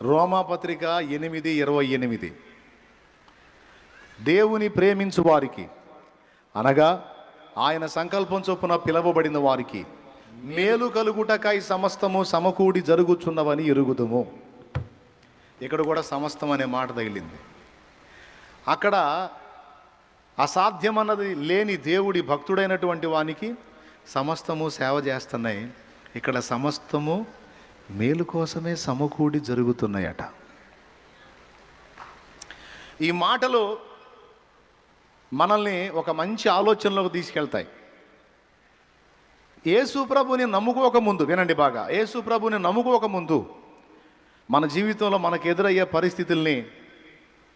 రోమాపత్రిక 8:28. దేవుని ప్రేమించు వారికి అనగా ఆయన సంకల్పం చొప్పున పిలవబడిన వారికి మేలు కలుగుటకై సమస్తము సమకూడి జరుగుచున్నవని ఎరుగుదుము. ఇక్కడ కూడా సమస్తం అనే మాట తగిలింది. అక్కడ అసాధ్యమన్నది లేని దేవుడి భక్తుడైనటువంటి వానికి సమస్తము సేవ చేస్తున్నాయి. ఇక్కడ సమస్తము మేలు కోసమే సమకూడి జరుగుతున్నాయట. ఈ మాటలు మనల్ని ఒక మంచి ఆలోచనలోకి తీసుకెళ్తాయి. యేసు ప్రభుని నమ్ముకోకముందు, వినండి బాగా, యేసు ప్రభుని నమ్ముకోకముందు మన జీవితంలో మనకు ఎదురయ్యే పరిస్థితుల్ని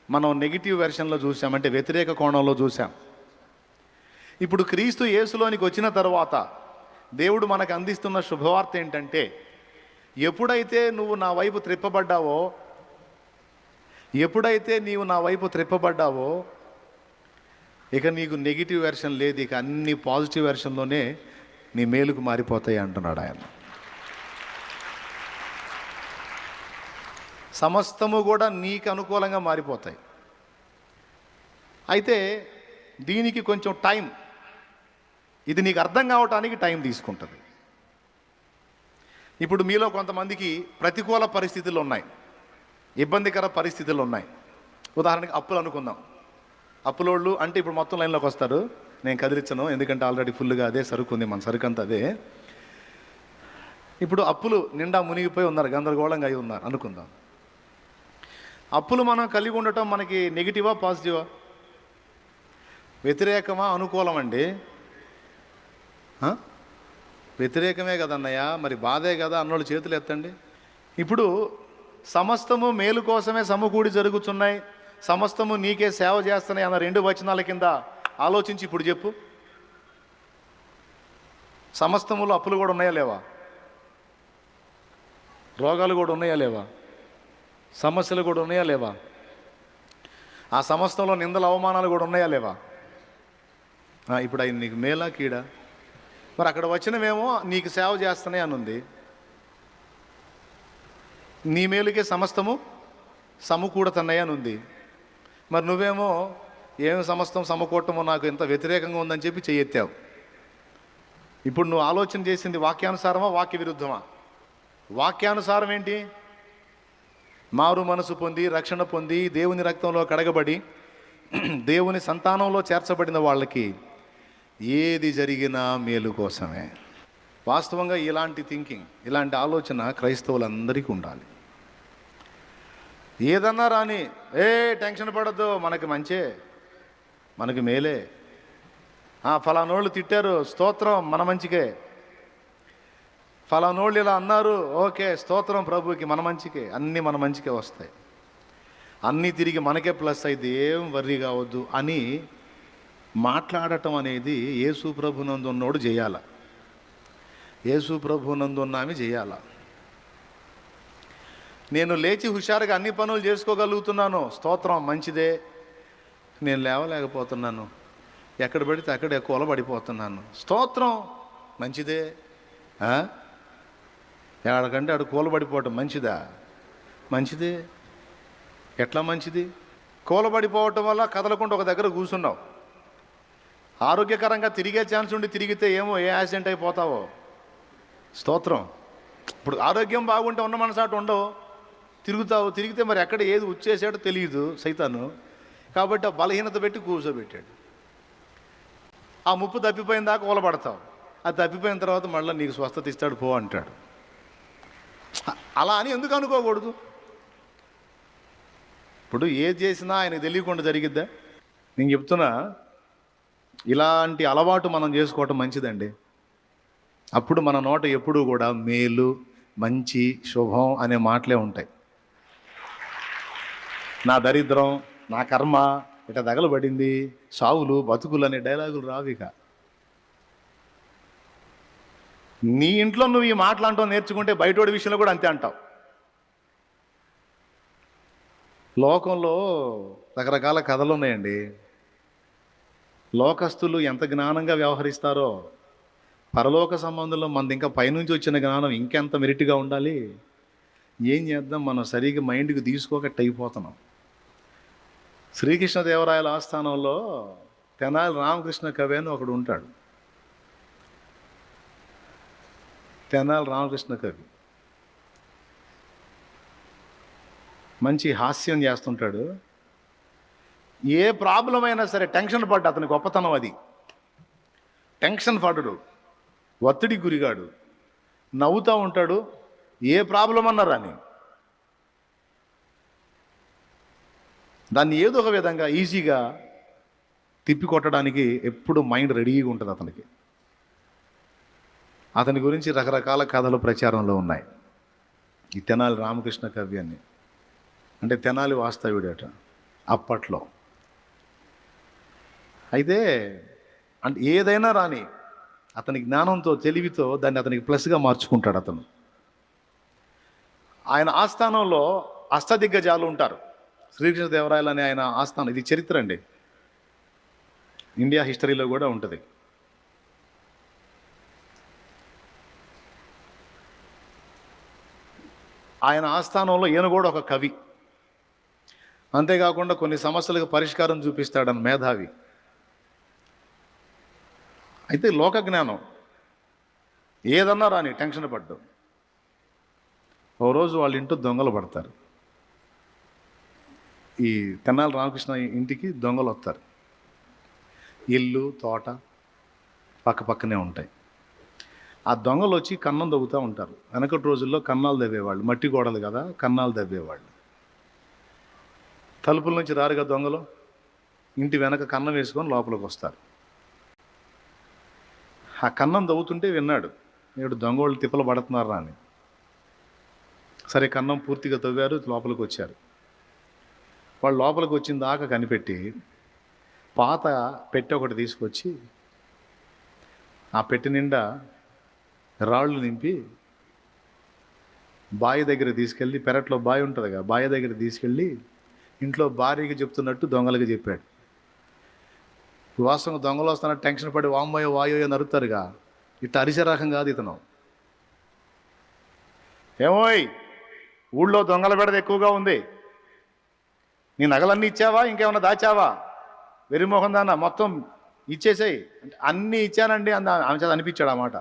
మనం నెగిటివ్ వెర్షన్లో చూసాం, అంటే వ్యతిరేక కోణంలో చూసాం. ఇప్పుడు క్రీస్తు యేసులోనికి వచ్చిన తర్వాత దేవుడు మనకు అందిస్తున్న శుభవార్త ఏంటంటే, ఎప్పుడైతే నీవు నా వైపు త్రిప్పబడ్డావో ఇక నీకు నెగిటివ్ వెర్షన్ లేదు, ఇక అన్ని పాజిటివ్ వెర్షన్లోనే నీ మేలుకు మారిపోతాయి అంటున్నాడు ఆయన. సమస్తము కూడా నీకు అనుకూలంగా మారిపోతాయి. అయితే దీనికి కొంచెం టైం, ఇది నీకు అర్థం కావటానికి టైం తీసుకుంటుంది. ఇప్పుడు మీలో కొంతమందికి ప్రతికూల పరిస్థితులు ఉన్నాయి, ఇబ్బందికర పరిస్థితులు ఉన్నాయి. ఉదాహరణకి అప్పులు అనుకుందాం. అప్పులోళ్ళు అంటే ఇప్పుడు మొత్తం లైన్లోకి వస్తారు, నేను కదిలించను, ఎందుకంటే ఆల్రెడీ ఫుల్గా అదే సరుకు ఉంది, మన సరుకు అంతా అదే. ఇప్పుడు అప్పులు నిండా మునిగిపోయి ఉన్నారు, గందరగోళంగా అయి ఉన్నారు అనుకుందాం. అప్పులు మనం కలిగి ఉండటం మనకి నెగిటివా పాజిటివా? వ్యతిరేకమా అనుకూలం అండి? వ్యతిరేకమే కదన్నయ్య, మరి బాధే కదా అన్నోళ్ళు చేతులు ఎత్తండి. ఇప్పుడు సమస్తము మేలు కోసమే సమకూడి జరుగుతున్నాయి, సమస్తము నీకే సేవ చేస్తున్నాయి అన్న 2 వచనాల కింద ఆలోచించి ఇప్పుడు చెప్పు. సమస్తములో అప్పులు కూడా ఉన్నాయా లేవా? రోగాలు కూడా ఉన్నాయా లేవా? సమస్యలు కూడా ఉన్నాయా లేవా? ఆ సమస్తంలో నిందల అవమానాలు కూడా ఉన్నాయా లేవా? ఇప్పుడు అవి నీకు మేలా కీడా? మరి అక్కడ వచ్చినవేమో నీకు సేవ చేస్తున్నాయి అని ఉంది, నీ మేలుకే సమస్తము సమకూడుతున్నాయి అని ఉంది. మరి నువ్వేమో ఏమి సమస్తం సమకూడటమో నాకు ఎంత వ్యతిరేకంగా ఉందని చెప్పి చెయ్యెత్తావు. ఇప్పుడు నువ్వు ఆలోచన చేసింది వాక్యానుసారమా వాక్య విరుద్ధమా? వాక్యానుసారం ఏంటి? మారు మనసు పొంది రక్షణ పొంది దేవుని రక్తంలో కడగబడి దేవుని సంతానంలో చేర్చబడిన వాళ్ళకి ఏది జరిగినా మేలు కోసమే. వాస్తవంగా ఇలాంటి థింకింగ్, ఇలాంటి ఆలోచన క్రైస్తవులందరికీ ఉండాలి. ఏదన్నా రాని టెన్షన్ పడద్దు, మనకి మంచే, మనకి మేలే. ఫలానోళ్ళు తిట్టారు, స్తోత్రం, మన మంచికే. ఫలానోళ్ళు ఇలా అన్నారు, ఓకే, స్తోత్రం ప్రభుకి, మన మంచికే. అన్నీ మన మంచికే వస్తాయి, అన్నీ తిరిగి మనకే ప్లస్ అయితే ఏం వర్రీ కావద్దు అని మాట్లాడటం అనేది యేసు ప్రభునందు ఉన్నోడు చేయాల, యేసు ప్రభునందు ఉన్నామే చేయాల. నేను లేచి హుషారుగా అన్ని పనులు చేసుకోగలుగుతున్నాను, స్తోత్రం, మంచిదే. నేను లేవలేకపోతున్నాను, ఎక్కడ పడితే అక్కడ కూలబడిపోతున్నాను, స్తోత్రం, మంచిదే. ఎక్కడికంటే ఆడు కూలబడిపోవటం మంచిదా? మంచిదే. ఎట్లా మంచిది? కూలబడిపోవటం వల్ల కదలకుండా ఒక దగ్గర కూర్చున్నావు, ఆరోగ్యకరంగా తిరిగే ఛాన్స్ ఉండి తిరిగితే ఏమో ఏ యాక్సిడెంట్ అయిపోతావో, స్తోత్రం. ఇప్పుడు ఆరోగ్యం బాగుంటే ఉన్న మనసాటు ఉండవు, తిరుగుతావు, తిరిగితే మరి ఎక్కడ ఏది వచ్చేసాడో తెలియదు సైతాను. కాబట్టి ఆ బలహీనత పెట్టి కూర్చోబెట్టాడు. ఆ ముప్పు తప్పిపోయిన దాకా కూలబడతావు, అది తప్పిపోయిన తర్వాత మళ్ళీ నీకు స్వస్థత ఇస్తాడు, పో అంటాడు. అలా అని ఎందుకు అనుకోకూడదు? ఇప్పుడు ఏది చేసినా ఆయనకు తెలియకుండా జరిగిద్దా? నేను చెప్తున్నా, ఇలాంటి అలవాటు మనం చేసుకోవటం మంచిదండి. అప్పుడు మన నోట ఎప్పుడూ కూడా మేలు, మంచి, శుభం అనే మాటలే ఉంటాయి. నా దరిద్రం, నా కర్మ ఇట తగలబడింది, సావులు బతుకులు అనే డైలాగులు రావిక. నీ ఇంట్లో నువ్వు ఈ మాటలు అంటావు నేర్చుకుంటే బయటోడి విషయంలో కూడా అంతే అంటావు. లోకంలో రకరకాల కథలు ఉన్నాయండి. లోకస్తులు ఎంత జ్ఞానంగా వ్యవహరిస్తారో పరలోక సంబంధంలో మనది ఇంకా పైనుంచి వచ్చిన జ్ఞానం ఇంకెంత మెరిట్గా ఉండాలి. ఏం చేద్దాం, మనం సరిగ్గా మైండ్కి తీసుకోకట్టు అయిపోతున్నాం. శ్రీకృష్ణదేవరాయల ఆస్థానంలో తెనాలి రామకృష్ణ కవి అని ఒకడు ఉంటాడు. తెనాలి రామకృష్ణ కవి మంచి హాస్యం చేస్తుంటాడు. ఏ ప్రాబ్లం అయినా సరే టెన్షన్ పడ్డా, అతని గొప్పతనం అది. టెన్షన్ పడ్డాడు, ఒత్తిడికి గురిగాడు, నవ్వుతూ ఉంటాడు. ఏ ప్రాబ్లం అన్నారా అని దాన్ని ఏదో ఒక విధంగా ఈజీగా తిప్పికొట్టడానికి ఎప్పుడు మైండ్ రెడీగా ఉంటుంది అతనికి. అతని గురించి రకరకాల కథలు ప్రచారంలో ఉన్నాయి. ఈ తెనాలి రామకృష్ణ కవి అని, అంటే తెనాలి వాస్తవ్యుడట అప్పట్లో. అయితే అంటే ఏదైనా రాని అతని జ్ఞానంతో, తెలివితో దాన్ని అతనికి ప్లస్గా మార్చుకుంటాడు అతను. ఆయన ఆస్థానంలో అష్టదిగ్గజాలు ఉంటారు. శ్రీకృష్ణదేవరాయలు అనే ఆయన ఆస్థానం, ఇది చరిత్ర అండి, ఇండియా హిస్టరీలో కూడా ఉంటుంది. ఆయన ఆస్థానంలో ఈయన కూడా ఒక కవి. అంతేకాకుండా కొన్ని సమస్యలకు పరిష్కారం చూపిస్తాడని మేధావి. అయితే లోక జ్ఞానం ఏదన్నా రాని టెన్షన్ పడ్డు. ఓ రోజు వాళ్ళ ఇంట్లో దొంగలు పడతారు. ఈ తెనాలి రామకృష్ణ ఇంటికి దొంగలు వస్తారు. ఇల్లు తోట పక్క పక్కనే ఉంటాయి. ఆ దొంగలు వచ్చి కన్నం దవ్వుతూ ఉంటారు. వెనకటి రోజుల్లో కన్నాలు దవ్వేవాళ్ళు, మట్టి గోడలు కదా, కన్నాలు దవ్వేవాళ్ళు. తలుపుల నుంచి రారుగా దొంగలు, ఇంటి వెనక కన్నం వేసుకొని లోపలికి వస్తారు. ఆ కన్నం దవ్వుతుంటే విన్నాడు, నేడు దొంగోళ్ళు తిప్పలు పడుతున్నారా అని. సరే, కన్నం పూర్తిగా తవ్వారు, లోపలికి వచ్చారు. వాళ్ళు లోపలికి వచ్చిన దాకా కనిపెట్టి పాత పెట్టె ఒకటి తీసుకొచ్చి ఆ పెట్టె నిండా రాళ్ళు నింపి బావి దగ్గర తీసుకెళ్ళి, పెరట్లో బావి ఉంటుంది కదా, బావి దగ్గర తీసుకెళ్ళి ఇంట్లో భార్యకి చెప్తున్నట్టు దొంగలకి చెప్పాడు. వాస్తవంగా దొంగలు వస్తున్నట్టు టెన్షన్ పడి వామ్మయ్యో వాయోయో నరుతారుగా, ఇట్లా అరిసే రకం కాదు ఇతను. ఏమోయ్, ఊళ్ళో దొంగల బెడద ఎక్కువగా ఉంది, నీ నగలన్నీ ఇచ్చావా, ఇంకేమన్నా దాచావా, వెరిమోహం దాన్న మొత్తం ఇచ్చేసాయి అంటే, అన్నీ ఇచ్చానండి అంద ఆమె చేత అనిపించాడు ఆ మాట.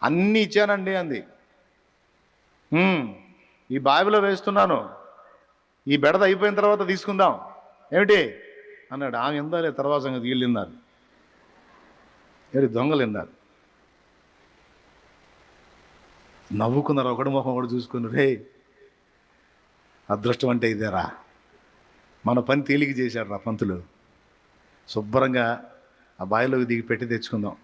అన్నీ ఇచ్చానండి అంది. ఈ బావిలో వేస్తున్నాను, ఈ బెడద అయిపోయిన తర్వాత తీసుకుందాం ఏమిటి అన్నాడు. ఆమె ఎందాలే తర్వాత సంగతి వీళ్ళు విన్నారు, దొంగలు విన్నారు. నవ్వుకున్నారు, ఒకటి ముఖం ఒకటి చూసుకున్నారు. రే, అదృష్టం అంటే ఇదేరా, మన పని తేలిక చేశాడు రా పంతులు, శుభ్రంగా ఆ బావిలోకి దిగి పెట్టి తెచ్చుకుందాం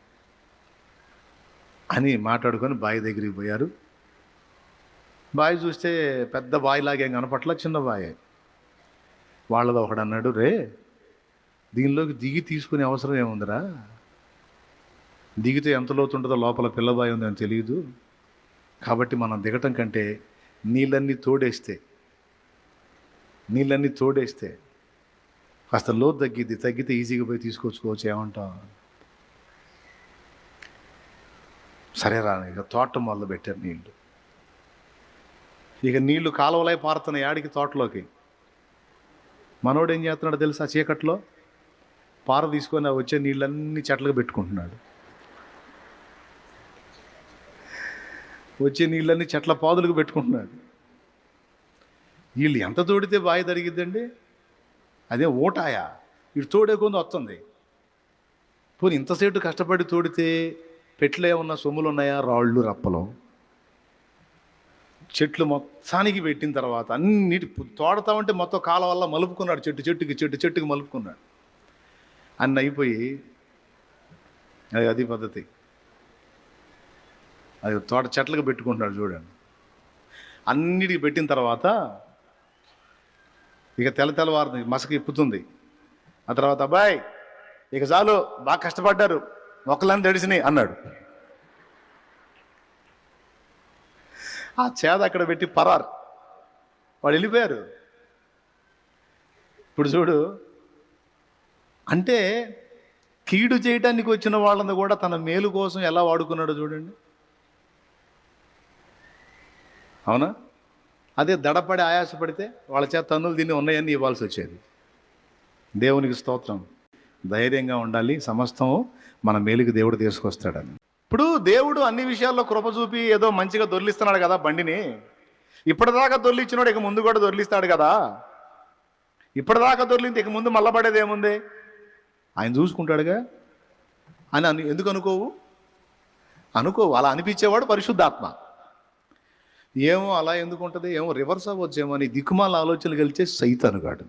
అని మాట్లాడుకొని బావి దగ్గరికి పోయారు. బావి చూస్తే పెద్ద బావిలాగేం కనపట్ల, చిన్న బావి. వాళ్ళది ఒకడు అన్నాడు, రే దీనిలోకి దిగి తీసుకునే అవసరం ఏముందిరా, దిగితే ఎంత లోతు ఉంటుందో లోపల పిల్లబాయి ఉందని తెలియదు, కాబట్టి మనం దిగటం కంటే నీళ్ళన్నీ తోడేస్తే కాస్త లోతు తగ్గితే ఈజీగా పోయి తీసుకొచ్చుకోవచ్చు, ఏమంటాం. సరే రా, ఇక తోట మొదలు పెట్టారు నీళ్ళు. ఇక నీళ్లు కాలువలై పారుతున్నాయి ఆడికి తోటలోకి. మనోడు ఏం చేస్తున్నాడు తెలుసా, చీకట్లో పార తీసుకొని వచ్చే నీళ్ళన్నీ చెట్లకు పెట్టుకుంటున్నాడు. వచ్చే నీళ్ళన్నీ చెట్ల పాదులకు పెట్టుకుంటున్నాడు. వీళ్ళు ఎంత తోడితే బావి తరిగిద్దండి, అదే ఓటాయా, ఇటు తోడే కొంది వస్తుంది. పోనీ ఇంతసేపు కష్టపడి తోడితే పెట్లో ఏమన్నా సొమ్ములు ఉన్నాయా, రాళ్ళు రప్పలు. చెట్లు మొత్తానికి పెట్టిన తర్వాత అన్నిటి తోడతామంటే మొత్తం కాల వల్ల మలుపుకున్నాడు, చెట్టుకి మలుపుకున్నాడు. అన్నీ అయిపోయి అది పద్ధతి. అది తోట చెట్లకు పెట్టుకుంటున్నాడు చూడండి. అన్నిటికి పెట్టిన తర్వాత ఇక తెల్లవారు మసక ఇప్పుతుంది. ఆ తర్వాత అబ్బాయి ఇక చాలు, బాగా కష్టపడ్డారు, మొక్కలన్నీ తడిసినాయి అన్నాడు. ఆ చేద అక్కడ పెట్టి పరారు, వాళ్ళు వెళ్ళిపోయారు. ఇప్పుడు చూడు, అంటే కీడు చేయటానికి వచ్చిన వాళ్ళని కూడా తన మేలు కోసం ఎలా వాడుకున్నాడో చూడండి. అవునా? అదే దడపడి ఆయాసపడితే వాళ్ళ చేత తన్నులు దీన్ని ఉన్నాయని ఇవ్వాల్సి వచ్చేది. దేవునికి స్తోత్రం. ధైర్యంగా ఉండాలి, సమస్తము మన మేలుకి దేవుడు తీసుకొస్తాడని. ఇప్పుడు దేవుడు అన్ని విషయాల్లో కృప చూపి ఏదో మంచిగా దొర్లిస్తున్నాడు కదా బండిని. ఇప్పటిదాకా దొర్లిచ్చినాడు, ఇక ముందు కూడా దొర్లిస్తాడు కదా. ఇప్పటిదాకా దొర్లింది, ఇక ముందు మల్లబడేది ఏముంది, ఆయన చూసుకుంటాడుగా అని ఎందుకు అనుకోవు? అనుకోవు. అలా అనిపించేవాడు పరిశుద్ధాత్మ. ఏమో అలా ఎందుకు ఉంటుంది, ఏమో రివర్స్ అవ్వచ్చేమో అని దిక్కుమాల ఆలోచనలు కలిచే సైతానుగాడు.